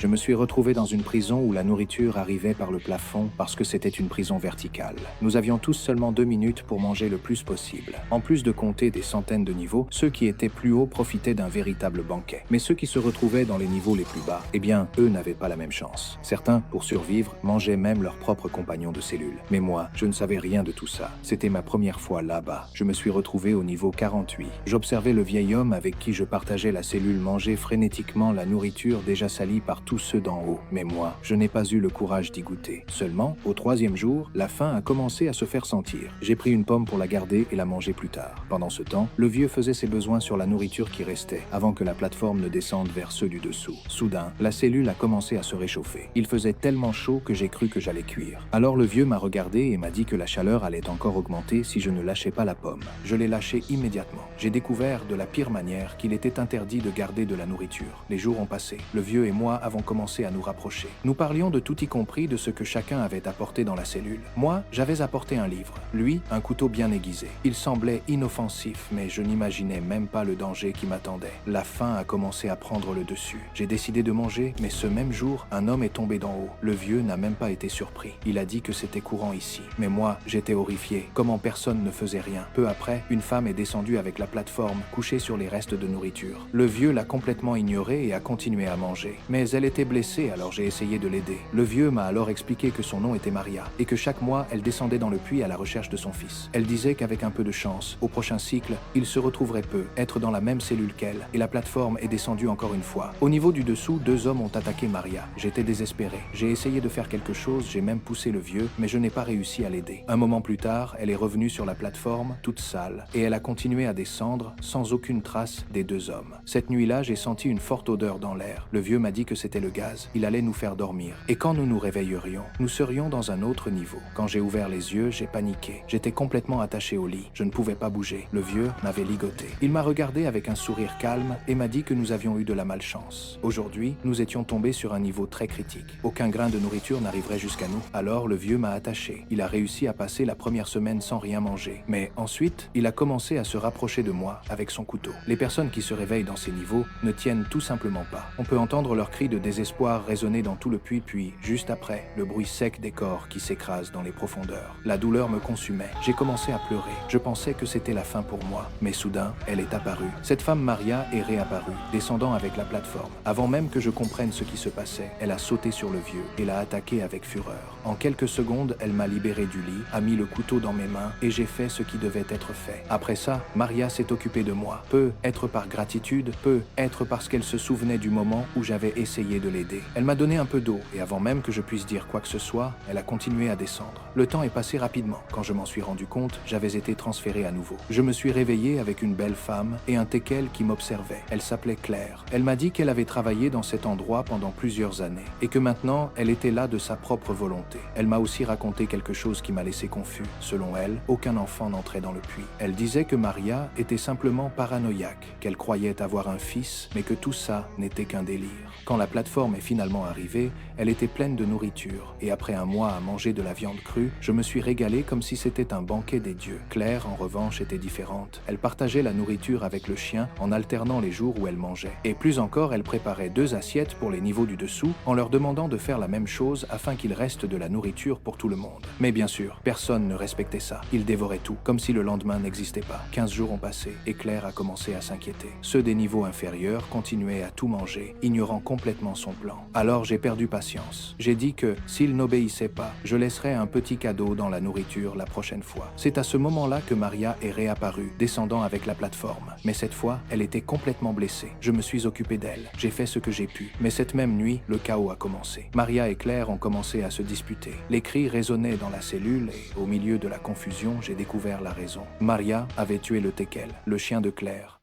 Je me suis retrouvé dans une prison où la nourriture arrivait par le plafond parce que c'était une prison verticale. Nous avions tous seulement 2 minutes pour manger le plus possible. En plus de compter des centaines de niveaux, ceux qui étaient plus hauts profitaient d'un véritable banquet. Mais ceux qui se retrouvaient dans les niveaux les plus bas, eh bien, eux n'avaient pas la même chance. Certains, pour survivre, mangeaient même leurs propres compagnons de cellule. Mais moi, je ne savais rien de tout ça. C'était ma première fois là-bas. Je me suis retrouvé au niveau 48. J'observais le vieil homme avec qui je partageais la cellule manger frénétiquement la nourriture déjà salie par tous ceux d'en haut. Mais moi, je n'ai pas eu le courage d'y goûter. Seulement, au 3e jour, la faim a commencé à se faire sentir. J'ai pris une pomme pour la garder et la manger plus tard. Pendant ce temps, le vieux faisait ses besoins sur la nourriture qui restait, avant que la plateforme ne descende vers ceux du dessous. Soudain, la cellule a commencé à se réchauffer. Il faisait tellement chaud que j'ai cru que j'allais cuire. Alors le vieux m'a regardé et m'a dit que la chaleur allait encore augmenter si je ne lâchais pas la pomme. Je l'ai lâchée immédiatement. J'ai découvert de la pire manière qu'il était interdit de garder de la nourriture. Les jours ont passé. Le vieux et moi avons commencé à nous rapprocher. Nous parlions de tout y compris de ce que chacun avait apporté dans la cellule. Moi, j'avais apporté un livre. Lui, un couteau bien aiguisé. Il semblait inoffensif, mais je n'imaginais même pas le danger qui m'attendait. La faim a commencé à prendre le dessus. J'ai décidé de manger, mais ce même jour, un homme est tombé d'en haut. Le vieux n'a même pas été surpris. Il a dit que c'était courant ici. Mais moi, j'étais horrifié. Comment personne ne faisait rien. Peu après, une femme est descendue avec la plateforme, couchée sur les restes de nourriture. Le vieux l'a complètement ignorée et a continué à manger. Mais elle était blessée, alors j'ai essayé de l'aider. Le vieux m'a alors expliqué que son nom était Maria, et que chaque mois, elle descendait dans le puits à la recherche de son fils. Elle disait qu'avec un peu de chance, au prochain cycle, il se retrouverait peu, être dans la même cellule qu'elle, et la plateforme est descendue encore une fois. Au niveau du dessous, 2 hommes ont attaqué Maria. J'étais désespéré. J'ai essayé de faire quelque chose, j'ai même poussé le vieux, mais je n'ai pas réussi à l'aider. Un moment plus tard, elle est revenue sur la plateforme, toute sale, et elle a continué à descendre, sans aucune trace des 2 hommes. Cette nuit-là, j'ai senti une forte odeur dans l'air. Le vieux m'a dit que c'était le gaz. Il allait nous faire dormir. Et quand nous nous réveillerions, nous serions dans un autre niveau. Quand j'ai ouvert les yeux, j'ai paniqué. J'étais complètement attaché au lit. Je ne pouvais pas bouger. Le vieux m'avait ligoté. Il m'a regardé avec un sourire calme et m'a dit que nous avions eu de la malchance. Aujourd'hui, nous étions tombés sur un niveau très critique. Aucun grain de nourriture n'arriverait jusqu'à nous. Alors le vieux m'a attaché. Il a réussi à passer la première semaine sans rien manger. Mais ensuite, il a commencé à se rapprocher de moi avec son couteau. Les personnes qui se réveillent dans ces niveaux ne tiennent tout simplement pas. On peut entendre leurs cris de désespoir résonner dans tout le puits, puis, juste après, le bruit sec des corps qui s'écrasent dans les profondeurs. La douleur me consumait. J'ai commencé à pleurer. Je pensais que c'était la fin pour moi. Mais soudain, elle est apparue. Cette femme Maria est réapparue, descendant avec la plateforme. Avant même que je comprenne ce qui se passait, elle a sauté sur le vieux et l'a attaqué avec fureur. En quelques secondes, elle m'a libéré du lit, a mis le couteau dans mes mains et j'ai fait ce qui devait être fait. Après ça, Maria s'est occupée de moi. Peut être par gratitude, peut être parce qu'elle se souvenait du moment où j'avais essayé de l'aider. Elle m'a donné un peu d'eau et avant même que je puisse dire quoi que ce soit, elle a continué à descendre. Le temps est passé rapidement. Quand je m'en suis rendu compte, j'avais été transféré à nouveau. Je me suis réveillé avec une belle femme et un teckel qui m'observait. Elle s'appelait Claire. Elle m'a dit qu'elle avait travaillé dans cet endroit pendant plusieurs années et que maintenant, elle était là de sa propre volonté. Elle m'a aussi raconté quelque chose qui m'a laissé confus. Selon elle, aucun enfant n'entrait dans le puits. Elle disait que Maria était simplement paranoïaque, qu'elle croyait avoir un fils, mais que tout ça n'était qu'un délire. Quand la plateforme est finalement arrivée, elle était pleine de nourriture, et après un mois à manger de la viande crue, je me suis régalé comme si c'était un banquet des dieux. Claire, en revanche, était différente. Elle partageait la nourriture avec le chien en alternant les jours où elle mangeait. Et plus encore, elle préparait 2 assiettes pour les niveaux du dessous, en leur demandant de faire la même chose afin qu'il reste de la nourriture pour tout le monde. Mais bien sûr, personne ne respectait ça. Ils dévoraient tout, comme si le lendemain n'existait pas. 15 jours ont passé, et Claire a commencé à s'inquiéter. Ceux des niveaux inférieurs continuaient à tout manger, ignorant complètement son plan. Alors j'ai perdu patience. J'ai dit que, s'il n'obéissait pas, je laisserais un petit cadeau dans la nourriture la prochaine fois. C'est à ce moment-là que Maria est réapparue, descendant avec la plateforme. Mais cette fois, elle était complètement blessée. Je me suis occupé d'elle. J'ai fait ce que j'ai pu. Mais cette même nuit, le chaos a commencé. Maria et Claire ont commencé à se disputer. Les cris résonnaient dans la cellule et, au milieu de la confusion, j'ai découvert la raison. Maria avait tué le teckel, le chien de Claire.